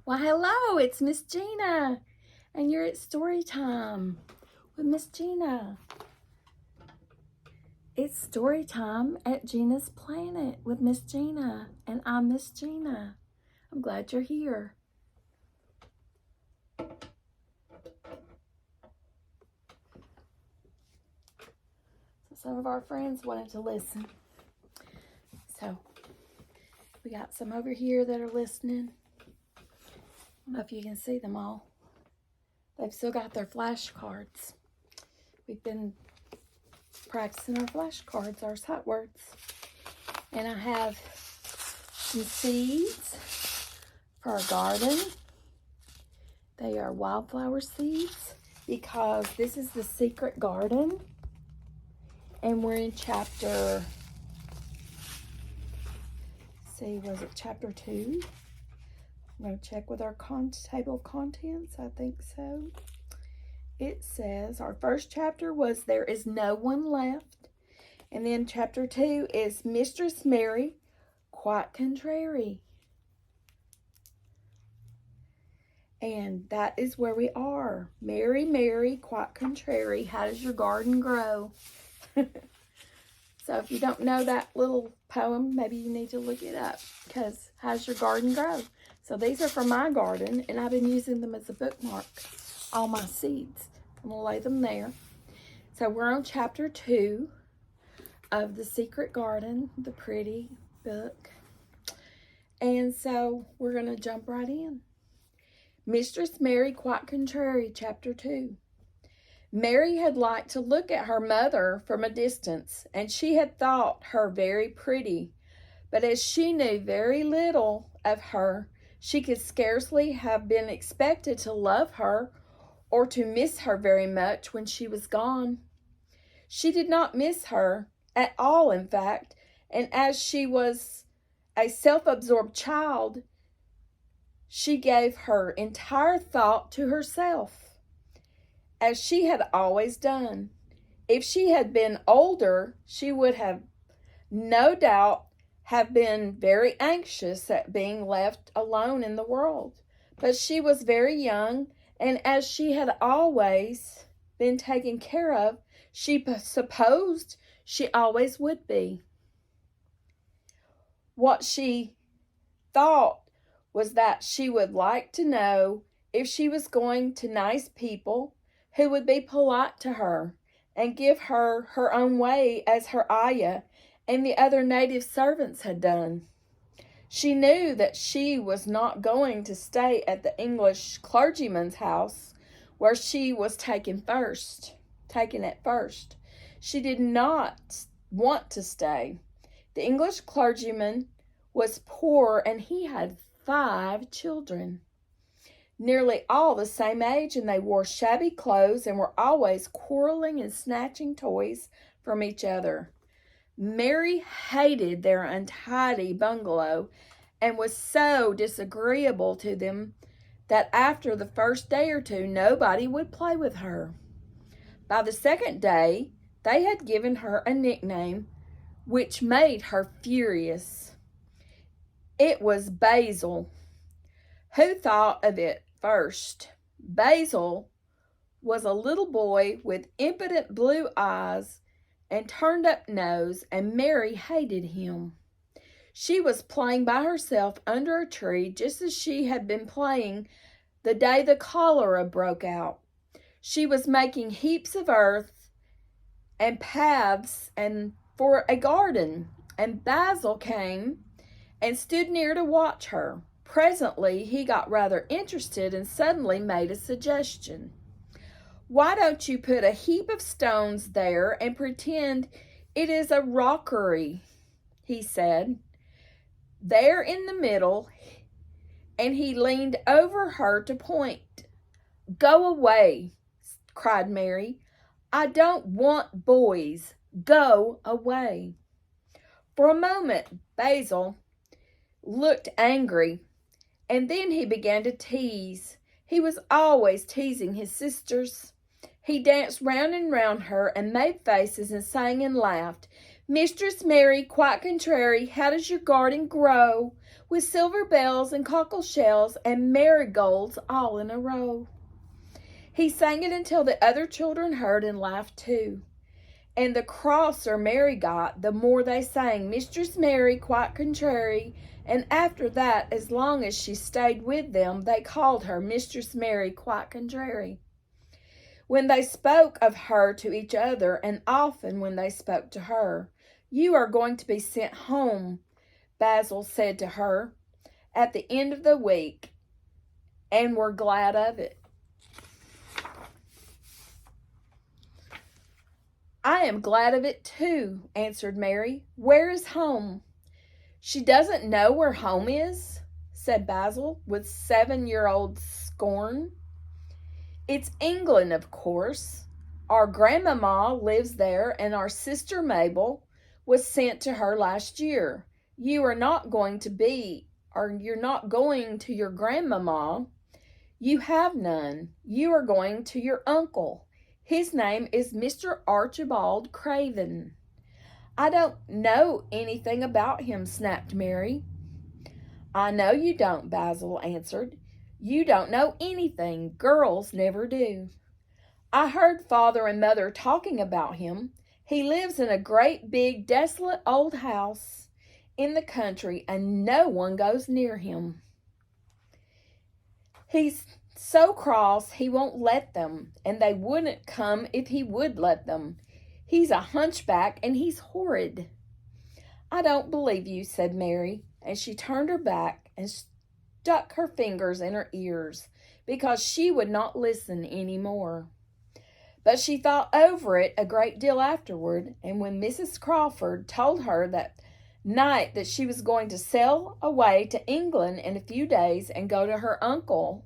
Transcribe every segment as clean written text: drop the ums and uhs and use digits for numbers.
Well, hello, it's Miss Gina, and you're at story time with Miss Gina. It's story time at Gina's Planet with Miss Gina, and I'm Miss Gina. I'm glad you're here. So some of our friends wanted to listen. So we got some over here that are listening. I don't know if you can see them all. They've still got their flashcards. We've been practicing our flashcards, our sight words. And I have some seeds for our garden. They are wildflower seeds because this is the secret garden. And we're in chapter, was it chapter 2? I'm going to check with our table of contents. I think so. It says our first chapter was There Is No One Left. And then chapter 2 is Mistress Mary, Quite Contrary. And that is where we are. Mary, Mary, Quite Contrary. How does your garden grow? So if you don't know that little poem, maybe you need to look it up. Because how's your garden grow? So these are from my garden, and I've been using them as a bookmark. All my seeds. I'm going to lay them there. So we're on chapter 2 of The Secret Garden, the pretty book. And so we're going to jump right in. Mistress Mary, Quite Contrary, chapter 2. Mary had liked to look at her mother from a distance, and she had thought her very pretty. But as she knew very little of her, she could scarcely have been expected to love her or to miss her very much when she was gone. She did not miss her at all, in fact, and as she was a self-absorbed child, she gave her entire thought to herself, as she had always done. If she had been older, she would have no doubt have been very anxious at being left alone in the world. But she was very young, and as she had always been taken care of, she supposed she always would be. What she thought was that she would like to know if she was going to nice people who would be polite to her and give her her own way as her ayah and the other native servants had done. She knew that she was not going to stay at the English clergyman's house where she was taken at first. She did not want to stay. The English clergyman was poor, and he had 5 children, nearly all the same age, and they wore shabby clothes and were always quarreling and snatching toys from each other. Mary hated their untidy bungalow and was so disagreeable to them that after the first day or two, nobody would play with her. By the second day, they had given her a nickname which made her furious. It was Basil. Who thought of it first? Basil was a little boy with impudent blue eyes and turned up nose, and Mary hated him. She was playing by herself under a tree just as she had been playing the day the cholera broke out. She was making heaps of earth and paths and for a garden, and Basil came and stood near to watch her. Presently, he got rather interested and suddenly made a suggestion. "Why don't you put a heap of stones there and pretend it is a rockery?" he said. "There in the middle," and he leaned over her to point. "Go away," cried Mary. "I don't want boys. Go away." For a moment, Basil looked angry, and then he began to tease. He was always teasing his sisters. He danced round and round her and made faces and sang and laughed. Mistress Mary, quite contrary, how does your garden grow, with silver bells and cockle shells and marigolds all in a row? He sang it until the other children heard and laughed too. And the crosser Mary got, the more they sang Mistress Mary, quite contrary, and after that, as long as she stayed with them, they called her Mistress Mary, quite contrary. When they spoke of her to each other, and often when they spoke to her, you are going to be sent home, Basil said to her at the end of the week, and were glad of it. I am glad of it too, answered Mary. Where is home? She doesn't know where home is, said Basil with 7-year-old scorn. It's England, of course. Our grandmamma lives there, and our sister Mabel was sent to her last year. You're not going to your grandmamma. You have none. You are going to your uncle. His name is Mr. Archibald Craven. I don't know anything about him, snapped Mary. I know you don't, Basil answered. You don't know anything. Girls never do. I heard Father and Mother talking about him. He lives in a great big desolate old house in the country, and no one goes near him. He's so cross he won't let them, and they wouldn't come if he would let them. He's a hunchback, and he's horrid. I don't believe you, said Mary, and she turned her back and stuck her fingers in her ears because she would not listen any more. But she thought over it a great deal afterward, and when Mrs. Crawford told her that night that she was going to sail away to England in a few days and go to her uncle,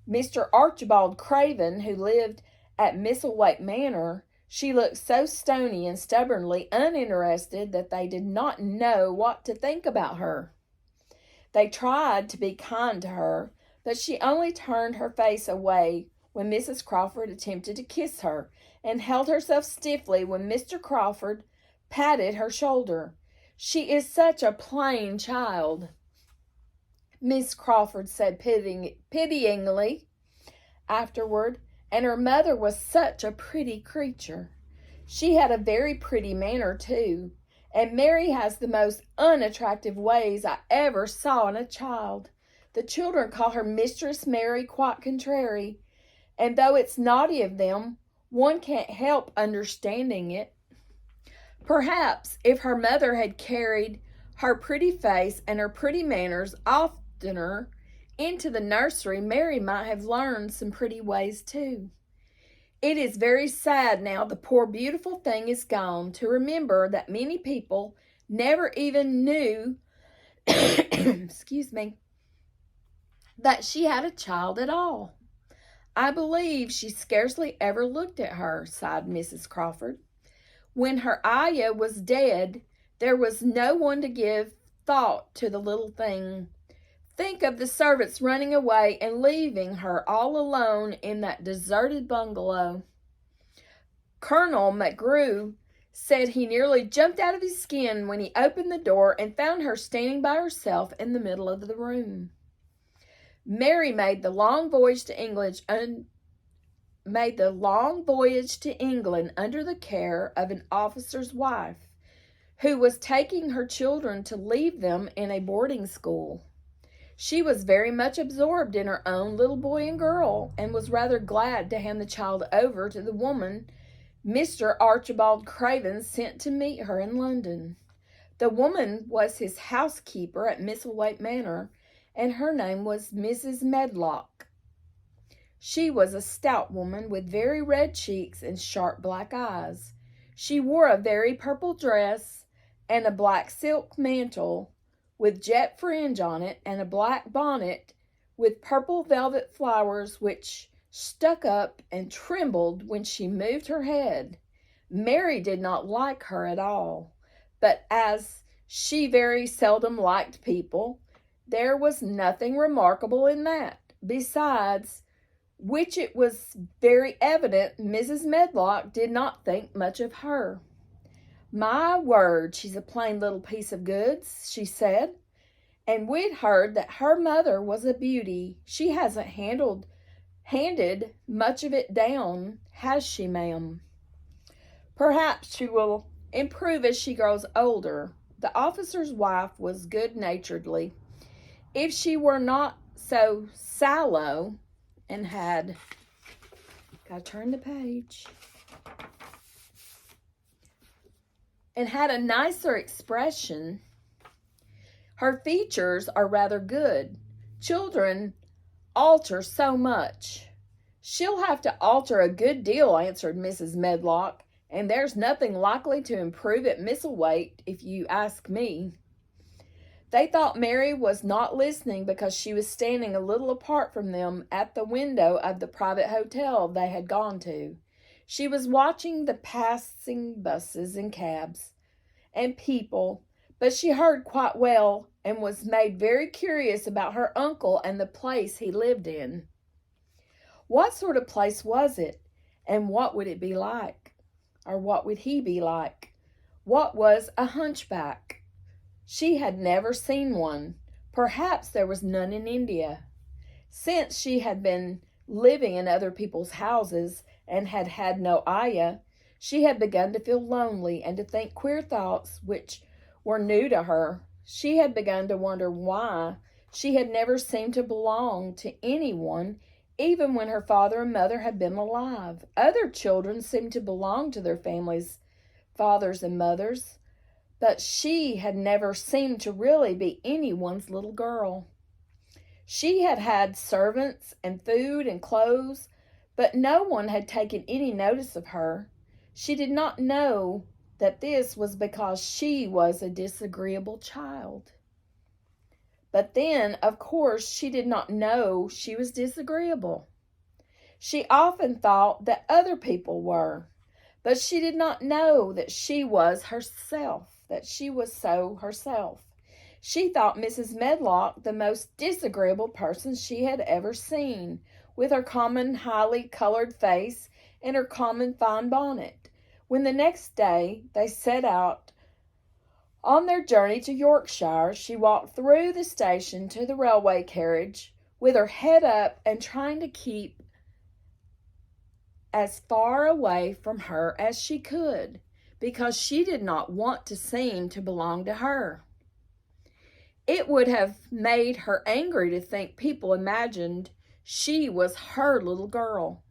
Mr. Archibald Craven, who lived at Misselthwaite Manor, she looked so stony and stubbornly uninterested that they did not know what to think about her. They tried to be kind to her, but she only turned her face away when Mrs. Crawford attempted to kiss her, and held herself stiffly when Mr. Crawford patted her shoulder. She is such a plain child, Miss Crawford said pityingly afterward, and her mother was such a pretty creature. She had a very pretty manner, too, and Mary has the most unattractive ways I ever saw in a child. The children call her Mistress Mary, quite contrary, and though it's naughty of them, one can't help understanding it. Perhaps if her mother had carried her pretty face and her pretty manners oftener into the nursery, Mary might have learned some pretty ways too. It is very sad now the poor beautiful thing is gone, to remember that many people never even knew excuse me, that she had a child at all. I believe she scarcely ever looked at her, sighed Mrs. Crawford. When her ayah was dead, there was no one to give thought to the little thing. Think of the servants running away and leaving her all alone in that deserted bungalow. Colonel McGrew said he nearly jumped out of his skin when he opened the door and found her standing by herself in the middle of the room. Mary made the long voyage to England under the care of an officer's wife, who was taking her children to leave them in a boarding school. She was very much absorbed in her own little boy and girl, and was rather glad to hand the child over to the woman Mr. Archibald Craven sent to meet her in London. The woman was his housekeeper at Misselthwaite Manor, and her name was Mrs. Medlock. She was a stout woman with very red cheeks and sharp black eyes. She wore a very purple dress and a black silk mantle with jet fringe on it, and a black bonnet with purple velvet flowers which stuck up and trembled when she moved her head. Mary did not like her at all, but as she very seldom liked people, there was nothing remarkable in that. Besides which, it was very evident Mrs. Medlock did not think much of her. My word, she's a plain little piece of goods, she said. And we'd heard that her mother was a beauty. She hasn't handed much of it down, has she, ma'am? Perhaps she will improve as she grows older. The officer's wife was good-naturedly. If she were not so sallow and had, gotta turn the page, and had a nicer expression, her features are rather good. Children alter so much. She'll have to alter a good deal, answered Mrs. Medlock, and there's nothing likely to improve at Misselthwaite, if you ask me. They thought Mary was not listening because she was standing a little apart from them at the window of the private hotel they had gone to. She was watching the passing buses and cabs and people, but she heard quite well and was made very curious about her uncle and the place he lived in. What sort of place was it, and what would it be like? Or what would he be like? What was a hunchback? She had never seen one. Perhaps there was none in India. Since she had been living in other people's houses and had had no ayah, she had begun to feel lonely and to think queer thoughts which were new to her. She had begun to wonder why she had never seemed to belong to anyone, even when her father and mother had been alive. Other children seemed to belong to their families, fathers and mothers, but she had never seemed to really be anyone's little girl. She had had servants and food and clothes, but no one had taken any notice of her. She did not know that this was because she was a disagreeable child. But then, of course, she did not know she was disagreeable. She often thought that other people were, but she did not know that she was herself, that she was so herself. She thought Mrs. Medlock the most disagreeable person she had ever seen, with her common highly colored face and her common fine bonnet. When the next day they set out on their journey to Yorkshire, she walked through the station to the railway carriage with her head up and trying to keep as far away from her as she could, because she did not want to seem to belong to her. It would have made her angry to think people imagined she was her little girl.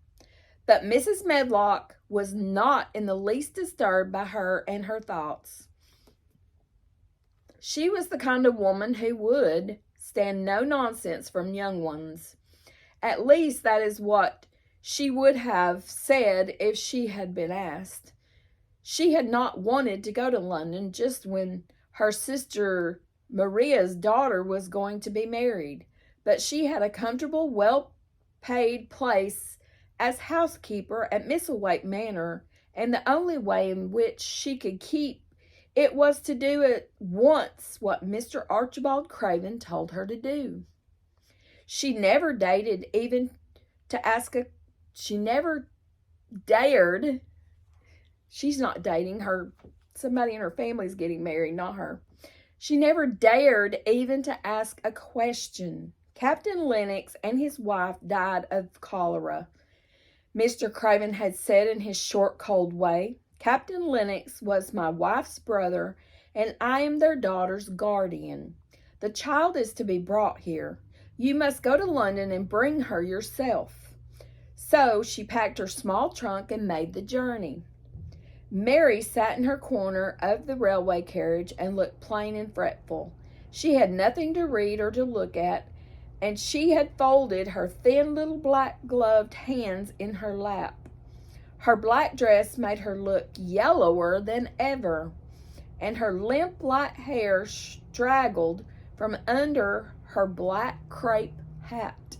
But Mrs. Medlock was not in the least disturbed by her and her thoughts. She was the kind of woman who would stand no nonsense from young ones. At least that is what she would have said if she had been asked. She had not wanted to go to London just when her sister Maria's daughter was going to be married, but she had a comfortable, well-paid place as housekeeper at Misselthwaite Manor, and the only way in which she could keep it was to do at once what Mr. Archibald Craven told her to do. She never dated even to ask a... She never dared... She's not dating her. Somebody in her family's getting married, not her. She never dared even to ask a question. Captain Lennox and his wife died of cholera, Mr. Craven had said in his short, cold way. Captain Lennox was my wife's brother, and I am their daughter's guardian. The child is to be brought here. You must go to London and bring her yourself. So she packed her small trunk and made the journey. Mary sat in her corner of the railway carriage and looked plain and fretful. She had nothing to read or to look at, and she had folded her thin little black-gloved hands in her lap. Her black dress made her look yellower than ever, and her limp light hair straggled from under her black crepe hat.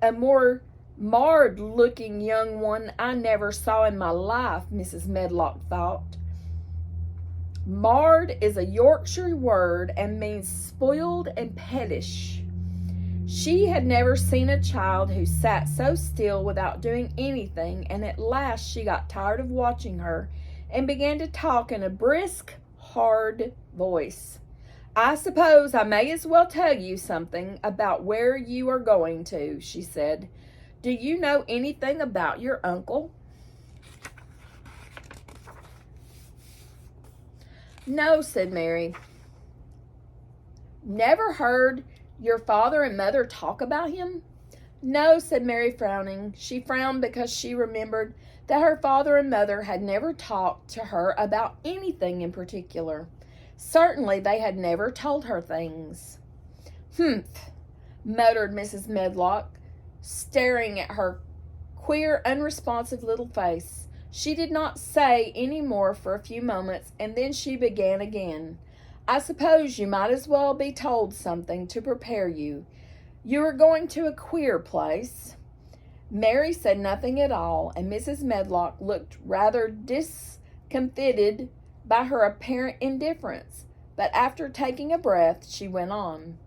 A more marred-looking young one I never saw in my life, Mrs. Medlock thought. Marred is a Yorkshire word and means spoiled and pettish. She had never seen a child who sat so still without doing anything, and at last she got tired of watching her and began to talk in a brisk, hard voice. "I suppose I may as well tell you something about where you are going to," she said. "Do you know anything about your uncle?" "No," said Mary. "Never heard your father and mother talk about him?" "No," said Mary, frowning. She frowned because she remembered that her father and mother had never talked to her about anything in particular. Certainly they had never told her things. "Humph," muttered Mrs. Medlock, staring at her queer, unresponsive little face. She did not say any more for a few moments, and then she began again. "I suppose you might as well be told something to prepare you. You are going to a queer place." Mary said nothing at all, and Mrs. Medlock looked rather discomfited by her apparent indifference. But after taking a breath, she went on.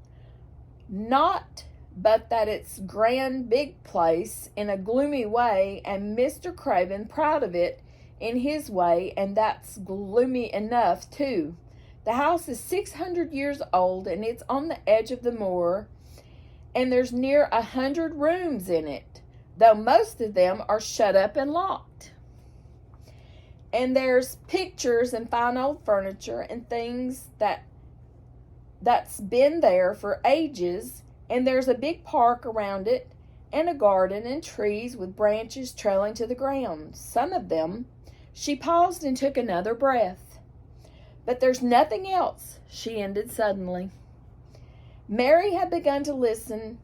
"Not but that it's grand big place in a gloomy way, and Mr. Craven proud of it in his way, and that's gloomy enough too. The house is 600 years old, and it's on the edge of the moor, and there's near 100 rooms in it, though most of them are shut up and locked. And there's pictures and fine old furniture and things that's been there for ages, and there's a big park around it, and a garden and trees with branches trailing to the ground. Some of them." She paused and took another breath. "But there's nothing else," she ended suddenly. Mary had begun to listen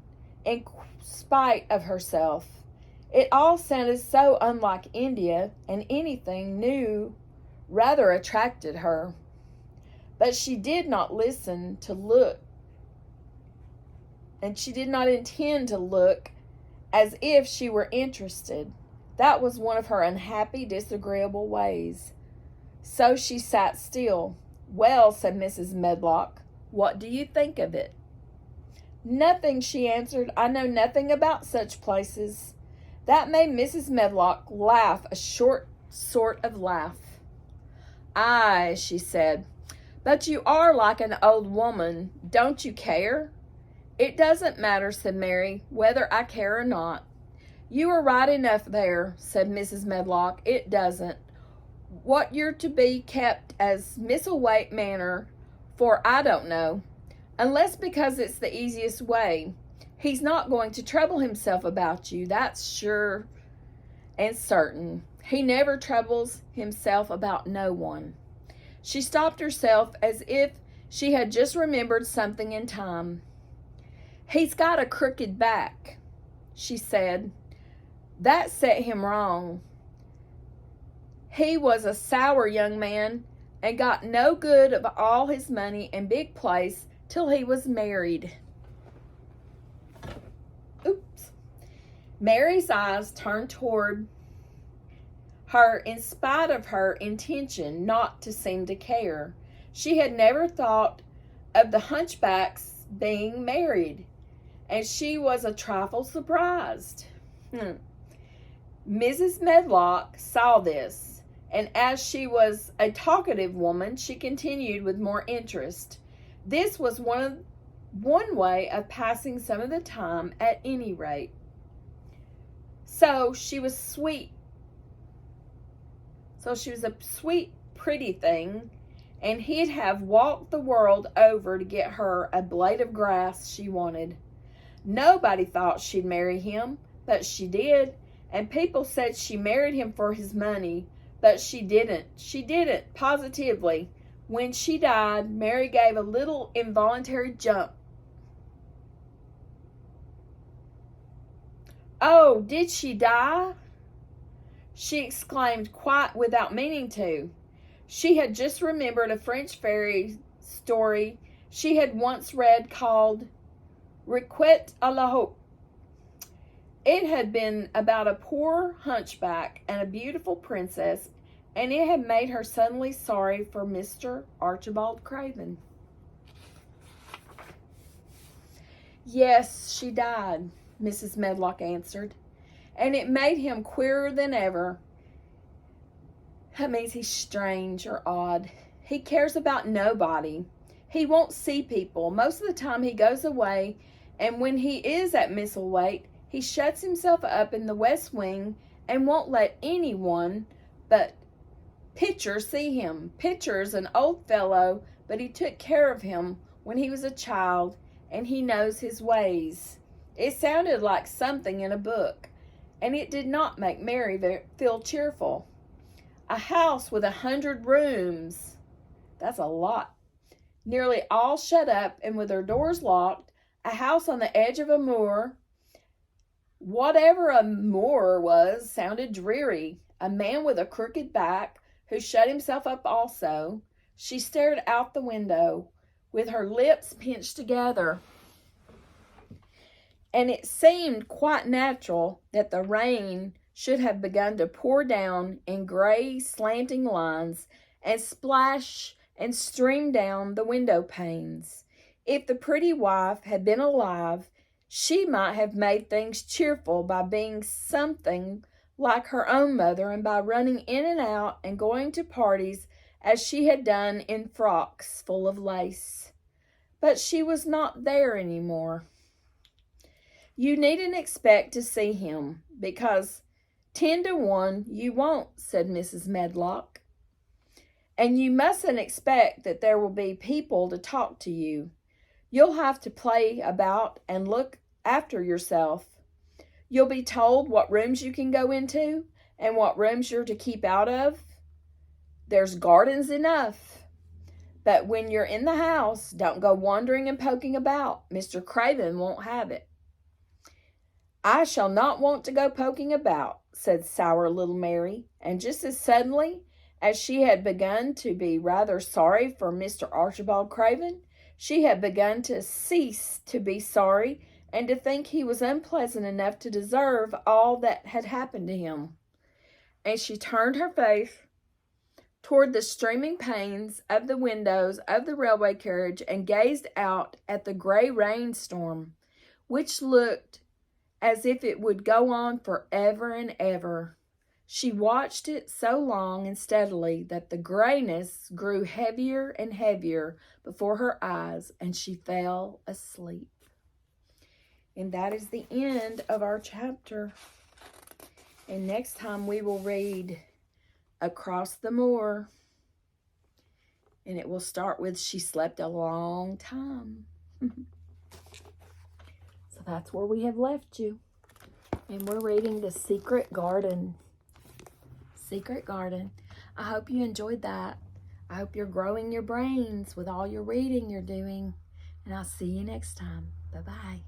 in spite of herself. It all sounded so unlike India, and anything new rather attracted her. But she did not listen to look, and she did not intend to look as if she were interested. That was one of her unhappy, disagreeable ways. So she sat still. "Well," said Mrs. Medlock, "what do you think of it?" "Nothing," she answered. "I know nothing about such places." That made Mrs. Medlock laugh a short sort of laugh. "Aye," she said, "but you are like an old woman. Don't you care?" "It doesn't matter," said Mary, "whether I care or not." "You are right enough there," said Mrs. Medlock. "It doesn't. What you're to be kept as Misselthwaite Manor for, I don't know, unless because it's the easiest way. He's not going to trouble himself about you, that's sure and certain. He never troubles himself about no one." She stopped herself as if she had just remembered something in time. "He's got a crooked back," she said. "That set him wrong. He was a sour young man and got no good of all his money and big place till he was married." Oops. Mary's eyes turned toward her in spite of her intention not to seem to care. She had never thought of the hunchback's being married, and she was a trifle surprised. Mrs. Medlock saw this, and as she was a talkative woman, she continued with more interest. This was one way of passing some of the time at any rate. So she was a sweet, pretty thing, and he'd have walked the world over to get her a blade of grass she wanted. Nobody thought she'd marry him, but she did, and people said she married him for his money, but she didn't. She didn't, positively. When she died, Mary gave a little involuntary jump. "Oh, did she die?" she exclaimed quite without meaning to. She had just remembered a French fairy story she had once read called Requête à la Hope. It had been about a poor hunchback and a beautiful princess, and it had made her suddenly sorry for Mr. Archibald Craven. "Yes, she died," Mrs. Medlock answered, "and it made him queerer than ever. That means he's strange or odd. He cares about nobody. He won't see people. Most of the time he goes away, and when he is at Misselthwaite, he shuts himself up in the West Wing and won't let anyone but Pitcher see him. Pitcher's an old fellow, but he took care of him when he was a child, and he knows his ways. It sounded like something in a book, and it did not make Mary feel cheerful. A house with 100 rooms. That's a lot. Nearly all shut up and with their doors locked. A house on the edge of a moor. Whatever a moor was sounded dreary. A man with a crooked back who shut himself up also. She stared out the window with her lips pinched together. And it seemed quite natural that the rain should have begun to pour down in gray slanting lines and splash and stream down the window panes. If the pretty wife had been alive, she might have made things cheerful by being something like her own mother and by running in and out and going to parties as she had done in frocks full of lace. But she was not there anymore. You needn't expect to see him, because 10 to 1 you won't, said Mrs. Medlock. And you mustn't expect that there will be people to talk to you. You'll have to play about and look after yourself. You'll be told what rooms you can go into and what rooms you're to keep out of. There's gardens enough. But when you're in the house, don't go wandering and poking about. Mr. Craven won't have it. I shall not want to go poking about, said sour little Mary, and just as suddenly as she had begun to be rather sorry for Mr. Archibald Craven, she had begun to cease to be sorry and to think he was unpleasant enough to deserve all that had happened to him. And she turned her face toward the streaming panes of the windows of the railway carriage and gazed out at the gray rainstorm, which looked as if it would go on forever and ever. She watched it so long and steadily that the grayness grew heavier and heavier before her eyes, and she fell asleep. And that is the end of our chapter. And next time we will read Across the Moor. And it will start with She Slept a Long Time. So that's where we have left you. And we're reading The Secret Garden. Secret Garden. I hope you enjoyed that. I hope you're growing your brains with all your reading you're doing. And I'll see you next time. Bye-bye.